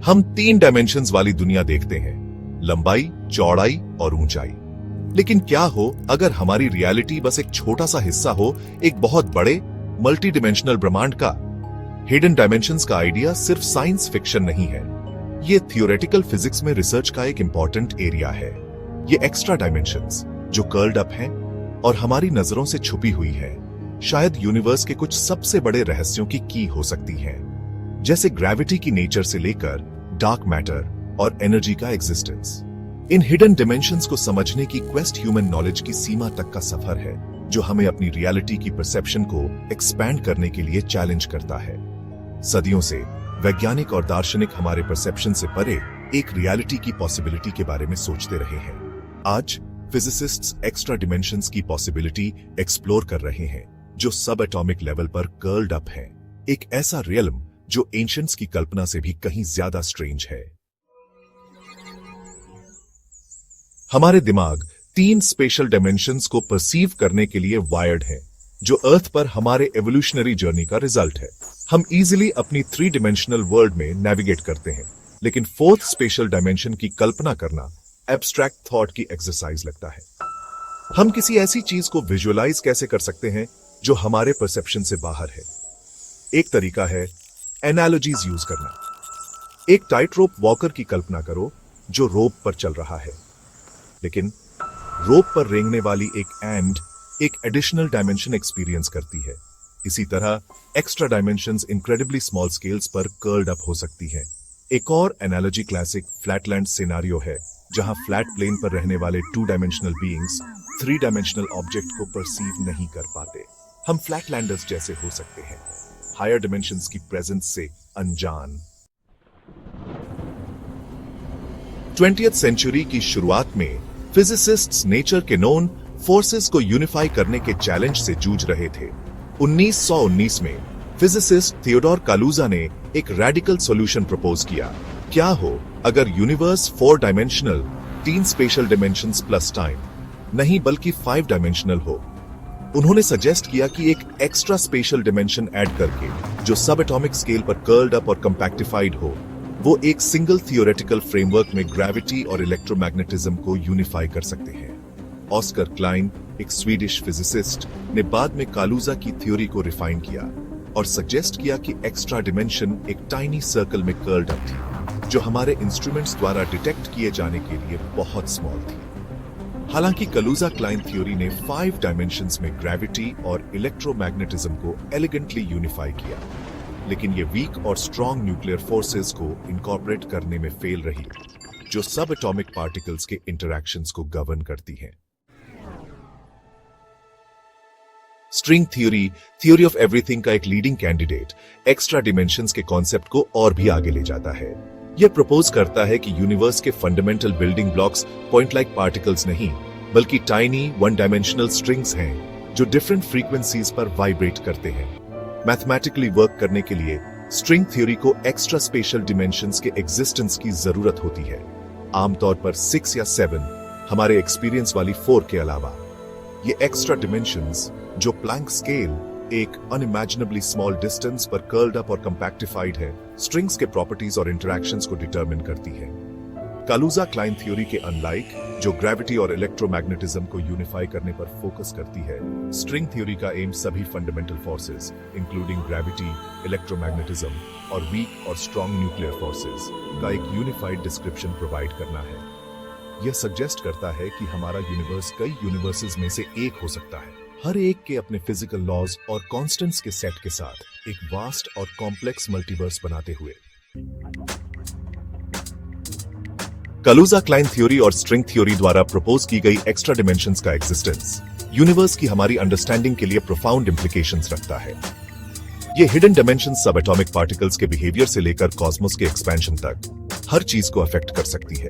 हम 3 डायमेंशंस वाली दुनिया देखते हैं, लंबाई, चौड़ाई और ऊंचाई। लेकिन क्या हो अगर हमारी रियलिटी बस एक छोटा सा हिस्सा हो एक बहुत बड़े मल्टी डिमेंशनल ब्रह्मांड का। हिडन डायमेंशंस का आइडिया सिर्फ साइंस फिक्शन नहीं है, ये थियोरेटिकल फिजिक्स में रिसर्च का एक इंपॉर्टेंट एरिया है। ये एक्स्ट्रा डायमेंशंस जो कर्ल्ड अप हैं और हमारी नजरों से छुपी हुई है, शायद यूनिवर्स के कुछ सबसे बड़े रहस्यों की हो सकती हैं, जैसे ग्रेविटी की नेचर से लेकर डार्क मैटर और एनर्जी का एग्जिस्टेंस। इन हिडन डिमेंशंस को समझने की क्वेस्ट ह्यूमन नॉलेज की सीमा तक का सफर है, जो हमें अपनी रियलिटी की परसेप्शन को एक्सपैंड करने के लिए चैलेंज करता है। सदियों से वैज्ञानिक और दार्शनिक हमारे परसेप्शन से परे एक रियलिटी की पॉसिबिलिटी के बारे में सोचते रहे हैं। आज फिजिसिस्ट्स एक्स्ट्रा डिमेंशंस की पॉसिबिलिटी एक्सप्लोर कर रहे हैं, जो सब एटॉमिक लेवल पर कर्ल्ड अप है, एक ऐसा रियलम जो एंशिएंट्स की कल्पना से भी कहीं ज्यादा स्ट्रेंज है। हमारे दिमाग 3 स्पेशल डायमेंशंस को परसीव करने के लिए वायर्ड है, जो अर्थ पर हमारे एवोल्यूशनरी जर्नी का रिजल्ट है। हम इजीली अपनी 3 डिमेंशनल वर्ल्ड में नेविगेट करते हैं, लेकिन 4th स्पेशल डायमेंशन की कल्पना करना एब्स्ट्रैक्ट थॉट की एक्सरसाइज लगता है। हम किसी ऐसी चीज को विजुअलाइज कैसे कर सकते हैं जो हमारे परसेप्शन से बाहर है? एक तरीका है एनालॉजीज यूज करना। एक टाइट रोप वॉकर की कल्पना करो जो रोप पर चल रहा है, लेकिन रोप पर रेंगने वाली एक एंड एक एडिशनल डायमेंशन एक्सपीरियंस करती है। इसी तरह extra dimensions incredibly small scales पर कर्ल्ड अप हो सकती है। एक और एनालॉजी क्लासिक फ्लैटलैंड सिनेरियो है, जहां फ्लैट प्लेन पर रहने वाले 2 डायमेंशनल बीइंग्स 3 डायमेंशनल ऑब्जेक्ट को परसीव नहीं कर पाते। हम फ्लैटलैंडर्स जैसे हो सकते हैं, हायर डायमेंशंस की प्रेजेंस से अनजान। 20th सेंचुरी की शुरुआत में फिजिसिस्ट्स नेचर के नोन फोर्सेस को यूनिफाई करने के चैलेंज से जूझ रहे थे। 1919 में फिजिसिस्ट थियोडोर कालुजा ने एक रेडिकल सॉल्यूशन प्रपोज किया। क्या हो अगर universe 4 dimensional, 3 special dimensions plus time नहीं बल्कि 5 डायमेंशनल हो। उन्होंने सजेस्ट किया कि एक एक्स्ट्रा स्पेशल डायमेंशन ऐड करके, जो सब एटॉमिक स्केल पर कर्ल्ड अप और कंपैक्टिफाइड हो, वो एक सिंगल थियोरेटिकल फ्रेमवर्क में ग्रेविटी और इलेक्ट्रोमैग्नेटिज्म को यूनिफाई कर सकते हैं। ऑस्कर क्लाइन, एक स्वीडिश फिजिसिस्ट, ने बाद में कालुजा की थ्योरी को रिफाइन किया और सजेस्ट किया कि एक्स्ट्रा डिमेंशन एक टाइनी सर्कल में कर्ल्ड अप थी, जो हमारे इंस्ट्रूमेंट्स द्वारा डिटेक्ट किए जाने के लिए बहुत स्मॉल थी। हालांकि कालुजा क्लाइन थ्योरी ने 5 डायमेंशंस में ग्रेविटी और इलेक्ट्रोमैग्नेटिज्म को एलिगेंटली यूनिफाई किया, लेकिन ये वीक और स्ट्रॉन्ग न्यूक्लियर फोर्सेस को इनकॉर्पोरेट करने में फेल रही, जो सब एटॉमिक पार्टिकल्स के इंटरैक्शंस को गवर्न करती हैं। String theory, theory of everything का एक लीडिंग कैंडिडेट, एक्स्ट्रा डिमेंशंस के कॉन्सेप्ट को और भी आगे ले जाता है। यह प्रपोज करता है कि यूनिवर्स के fundamental building blocks point like particles नहीं, बल्कि टाइनी 1 डायमेंशनल स्ट्रिंग्स हैं, जो डिफरेंट फ्रीक्वेंसीज पर वाइब्रेट करते हैं। मैथमेटिकली वर्क करने के लिए स्ट्रिंग थ्योरी को एक्स्ट्रा स्पेशल डिमेंशंस के एग्जिस्टेंस की जरूरत होती है, आमतौर पर 6 या 7, हमारे एक्सपीरियंस वाली 4 के अलावा। ये एक्स्ट्रा डिमेंशंस, जो प्लैंक स्केल, एक अनइमेजिनेबली स्मॉल डिस्टेंस पर कर्ल्ड अप और कंपैक्टिफाइड है, स्ट्रिंग्स के प्रॉपर्टीज और इंटरैक्शंस को डिटरमिन करती है। कालुजा क्लाइन थ्योरी के अनलाइक, जो ग्रेविटी और इलेक्ट्रोमैग्नेटिज्म को यूनिफाई करने पर फोकस करती है, स्ट्रिंग थ्योरी का एम सभी fundamental forces including gravity, electromagnetism और वीक और स्ट्रॉन्ग न्यूक्लियर फोर्सेस का एक यूनिफाइड डिस्क्रिप्शन प्रोवाइड करना है। यह सजेस्ट करता है कि हमारा यूनिवर्स कई यूनिवर्सेस में से एक हो सकता है, हर एक के अपने फिजिकल लॉज और कॉन्स्टेंट्स के सेट के साथ एक वास्ट और कॉम्प्लेक्स मल्टीवर्स बनाते हुए। कालुजा क्लाइन थ्योरी और स्ट्रिंग थ्योरी द्वारा प्रपोज की गई एक्स्ट्रा डिमेंशंस का एग्जिस्टेंस यूनिवर्स की हमारी अंडरस्टैंडिंग के लिए प्रोफाउंड इंप्लीकेशंस रखता है। ये हिडन डायमेंशंस सब एटॉमिक पार्टिकल्स के बिहेवियर से लेकर कॉस्मोस के एक्सपेंशन तक हर चीज को अफेक्ट कर सकती है।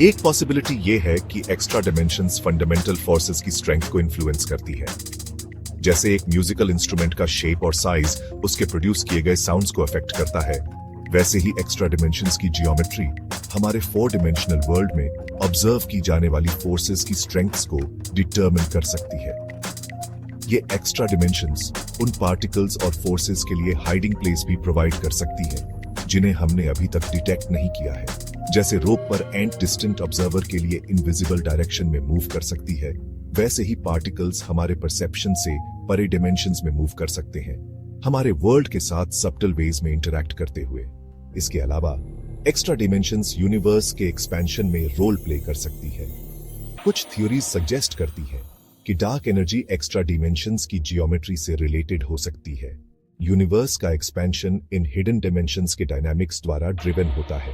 एक पॉसिबिलिटी ये है कि एक्स्ट्रा डायमेंशंस फंडामेंटल फोर्सेस की स्ट्रेंथ को इन्फ्लुएंस करती है। जैसे एक म्यूजिकल इंस्ट्रूमेंट का शेप और साइज उसके प्रोड्यूस किए गए साउंड्स को अफेक्ट करता है, वैसे ही एक्स्ट्रा डिमेंशंस की जियोमेट्री हमारे 4 डिमेंशनल वर्ल्ड में ऑब्जर्व की जाने वाली फोर्सेस की स्ट्रेंथ्स को डिटरमिन कर सकती है। ये एक्स्ट्रा डिमेंशंस उन पार्टिकल्स और फोर्सेस के लिए हाइडिंग प्लेस भी प्रोवाइड कर सकती है, जिन्हें हमने अभी तक डिटेक्ट नहीं किया है। जैसे रोप पर एंट डिस्टेंट ऑब्जर्वर के लिए इनविजिबल डायरेक्शन में मूव कर सकती है, वैसे ही पार्टिकल्स हमारे परसेप्शन से परे डिमेंशंस में मूव कर सकते हैं, हमारे वर्ल्ड के साथ सब्टल वेज में इंटरैक्ट करते हुए। इसके अलावा एक्स्ट्रा डिमेंशंस यूनिवर्स के एक्सपेंशन में रोल प्ले कर सकती है। कुछ थ्योरीज सजेस्ट करती हैं कि डार्क एनर्जी एक्स्ट्रा डिमेंशंस की जियोमेट्री से रिलेटेड हो सकती है। यूनिवर्स का एक्सपेंशन इन हिडन डिमेंशंस के डायनामिक्स द्वारा ड्रिवन होता है।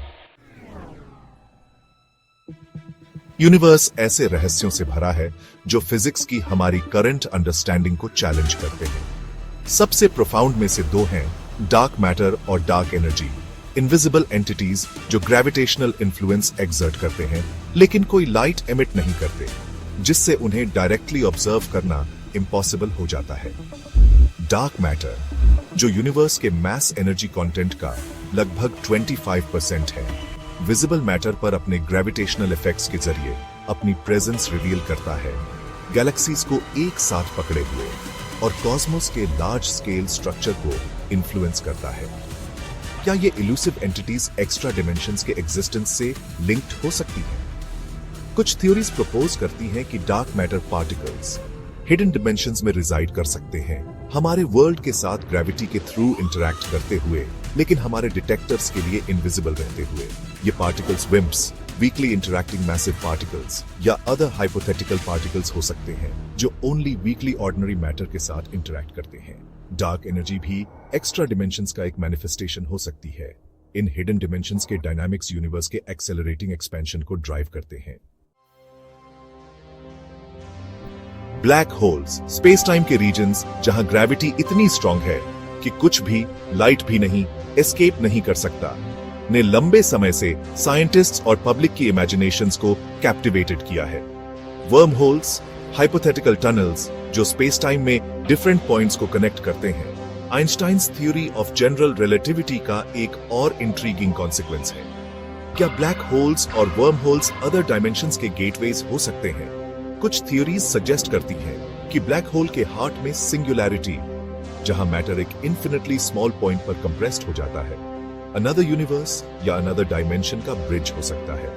यूनिवर्स ऐसे रहस्यों से भरा है जो फिजिक्स की हमारी करंट अंडरस्टैंडिंग को चैलेंज करते हैं। सबसे प्रोफाउंड में से दो हैं डार्क मैटर और डार्क एनर्जी, इनविजिबल एंटिटीज जो ग्रेविटेशनल इन्फ्लुएंस एक्सर्ट करते हैं लेकिन कोई लाइट एमिट नहीं करते, जिससे उन्हें डायरेक्टली ऑब्जर्व करना इम्पॉसिबल हो जाता है। डार्क मैटर जो यूनिवर्स के मास एनर्जी कंटेंट का लगभग 25% है, विजिबल मैटर पर अपने ग्रेविटेशनल इफेक्ट्स के जरिए अपनी प्रेजेंस रिवील करता है, गैलेक्सीज को एक साथ पकड़े हुए और कॉस्मोस के लार्ज स्केल स्ट्रक्चर को इन्फ्लुएंस करता है। क्या ये इल्यूसिव एंटिटीज एक्स्ट्रा डिमेंशंस के एग्जिस्टेंस से लिंक्ड हो सकती हैं? कुछ थ्योरीज प्रपोज करती हैं कि dark matter particles hidden dimensions में रिजाइड कर सकते हैं, हमारे वर्ल्ड के साथ ग्रेविटी के थ्रू इंटरैक्ट करते हुए, लेकिन हमारे डिटेक्टर्स के लिए इनविजिबल रहते हुए। ये particles विम्प्स, weekly interacting massive particles या अदर हाइपोथेटिकल पार्टिकल्स हो सकते हैं जो ओनली वीकली ऑर्डिनरी मैटर के साथ इंटरैक्ट करते हैं। डार्क एनर्जी भी एक्स्ट्रा डिमेंशंस का एक मैनिफेस्टेशन हो सकती है। इन हिडन डिमेंशंस के डायनामिक्स यूनिवर्स के एक्सेलरेटिंग एक्सपेंशन को ड्राइव करते हैं। ब्लैक होल्स, स्पेस टाइम के रीजन्स जहां ग्रेविटी इतनी स्ट्रांग है कि कुछ भी, लाइट भी नहीं, एस्केप नहीं कर सकता, ने लंबे समय से साइंटिस्ट्स और पब्लिक की इमेजिनेशंस को कैप्टिवेटेड किया है। वर्म होल्स, हाइपोथेटिकल टनल्स जो स्पेस टाइम में डिफरेंट पॉइंट्स को कनेक्ट करते हैं, Einstein's theory of general relativity का एक और इंट्रीगिंग कॉन्सिक्वेंस है। क्या ब्लैक होल्स और वर्म होल्स अदर डायमेंशंस के गेटवेज हो सकते हैं? कुछ थ्योरीज सजेस्ट करती हैं कि ब्लैक होल के हार्ट में सिंगुलैरिटी, जहां मैटर एक इन्फिनिटली स्मॉल पॉइंट पर कंप्रेस्ड हो जाता है, अनदर यूनिवर्स या अनदर डायमेंशन का ब्रिज हो सकता है।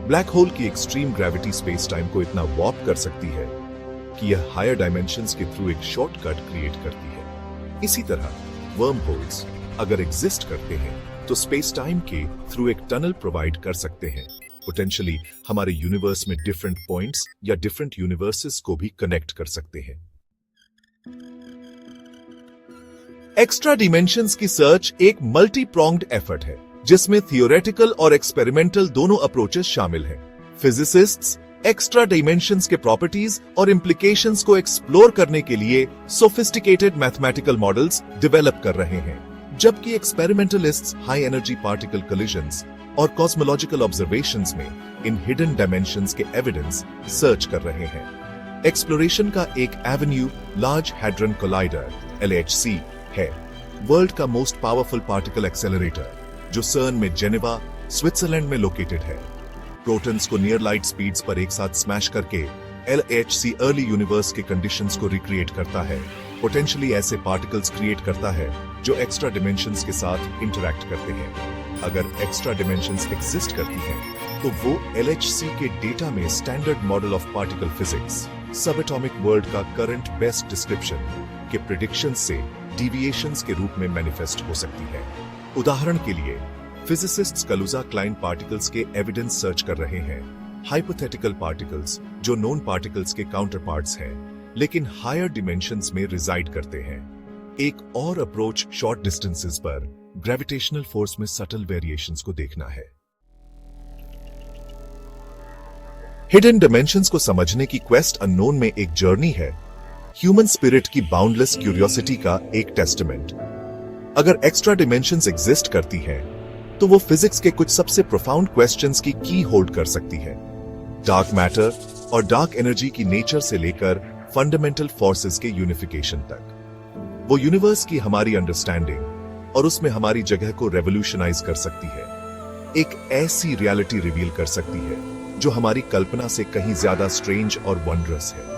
ब्लैक होल की एक्सट्रीम ग्रेविटी स्पेस टाइम को इतना वॉर्प कर सकती है कि यह हायर डायमेंशंस के थ्रू एक शॉर्टकट क्रिएट करती है। इसी तरह वर्म होल्स अगर एग्जिस्ट करते हैं तो स्पेस टाइम के थ्रू एक टनल प्रोवाइड कर सकते हैं, पोटेंशियली हमारे यूनिवर्स में डिफरेंट पॉइंट्स या डिफरेंट यूनिवर्सेस को भी कनेक्ट कर सकते हैं। एक्स्ट्रा डिमेंशंस की सर्च एक मल्टी प्रोंग्ड एफर्ट है जिसमें थियोरेटिकल और एक्सपेरिमेंटल दोनों अप्रोचेस शामिल हैं। फिजिसिस्ट्स एक्स्ट्रा डिमेंशंस के प्रॉपर्टीज और इम्प्लीकेशंस को एक्सप्लोर करने के लिए सोफिस्टिकेटेड मैथमेटिकल मॉडल्स डेवलप कर रहे हैं, जबकि एक्सपेरिमेंटलिस्ट्स हाई एनर्जी पार्टिकल कोलिजन्स और कॉस्मोलॉजिकल ऑब्जर्वेशंस में इन हिडन डायमेंशंस के एविडेंस सर्च कर रहे हैं। एक्सप्लोरेशन का एक Avenue large hadron collider LHC है, वर्ल्ड का मोस्ट पावरफुल पार्टिकल एक्सेलरेटर जो सर्न में जेनेवा, स्विट्जरलैंड में लोकेटेड है। प्रोटॉन्स को नियर लाइट स्पीड्स पर एक साथ स्मैश करके LHC अर्ली यूनिवर्स के कंडीशंस को रिक्रिएट करता है, पोटेंशियली ऐसे पार्टिकल्स क्रिएट करता है जो एक्स्ट्रा डिमेंशंस के साथ इंटरैक्ट करते हैं। अगर एक्स्ट्रा डिमेंशंस एग्जिस्ट करती हैं, तो वो LHC के डेटा में standard model of particle physics, सब एटॉमिक वर्ल्ड का करंट बेस्ट डिस्क्रिप्शन के प्रेडिक्शंस से डिविएशंस के रूप में मैनिफेस्ट हो सकती है। उदाहरण के लिए फिजिसिस्ट्स कलुजा क्लाइन पार्टिकल्स के एविडेंस सर्च कर रहे हैं, हाइपोथेटिकल पार्टिकल्स जो नोन पार्टिकल्स के काउंटरपार्ट्स हैं लेकिन हायर डिमेंशंस में रिजाइड करते हैं। एक और अप्रोच शॉर्ट डिस्टेंसेस पर ग्रेविटेशनल फोर्स में सटल वेरिएशंस को देखना है। हिडन डिमेंशंस को समझने की क्वेस्ट अननोन में एक जर्नी है, ह्यूमन स्पिरिट की बाउंडलेस क्यूरियोसिटी का एक टेस्टामेंट। अगर एक्स्ट्रा डिमेंशंस एग्जिस्ट करती हैं, तो वो फिजिक्स के कुछ सबसे प्रोफाउंड क्वेश्चंस की की होल्ड कर सकती है। डार्क मैटर और डार्क एनर्जी की नेचर से लेकर फंडामेंटल फोर्सेस के यूनिफिकेशन तक, वो यूनिवर्स की हमारी अंडरस्टैंडिंग और उसमें हमारी जगह को रेवोल्यूशनाइज कर सकती है। एक ऐसी रियलिटी रिवील कर सकती है जो हमारी कल्पना से कहीं ज्यादा स्ट्रेंज और वंडरस है।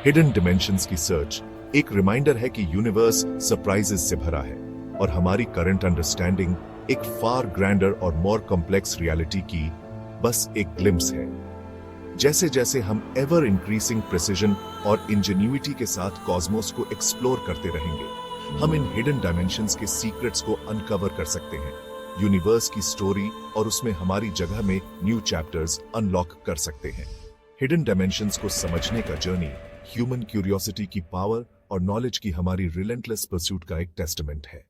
हिडन डिमेंशंस की सर्च एक रिमाइंडर है कि यूनिवर्स सरप्राइजेस से भरा है और हमारी करंट अंडरस्टैंडिंग एक फार ग्रैंडर और मोर कॉम्प्लेक्स रियलिटी की बस एक ग्लिम्स है। जैसे जैसे हम एवर इंक्रीजिंग प्रिसिजन और इंजेन्युइटी के साथ कॉस्मोस को एक्सप्लोर करते रहेंगे, हम इन हिडन डायमेंशंस के सीक्रेट्स को अनकवर कर सकते हैं, यूनिवर्स की स्टोरी और उसमें हमारी जगह में न्यू चैप्टर्स अनलॉक कर सकते हैं। हिडन डायमेंशंस को समझने का जर्नी ह्यूमन क्यूरियोसिटी की पावर और नॉलेज की हमारी रिलेंटलेस परस्यूट का एक टेस्टामेंट है।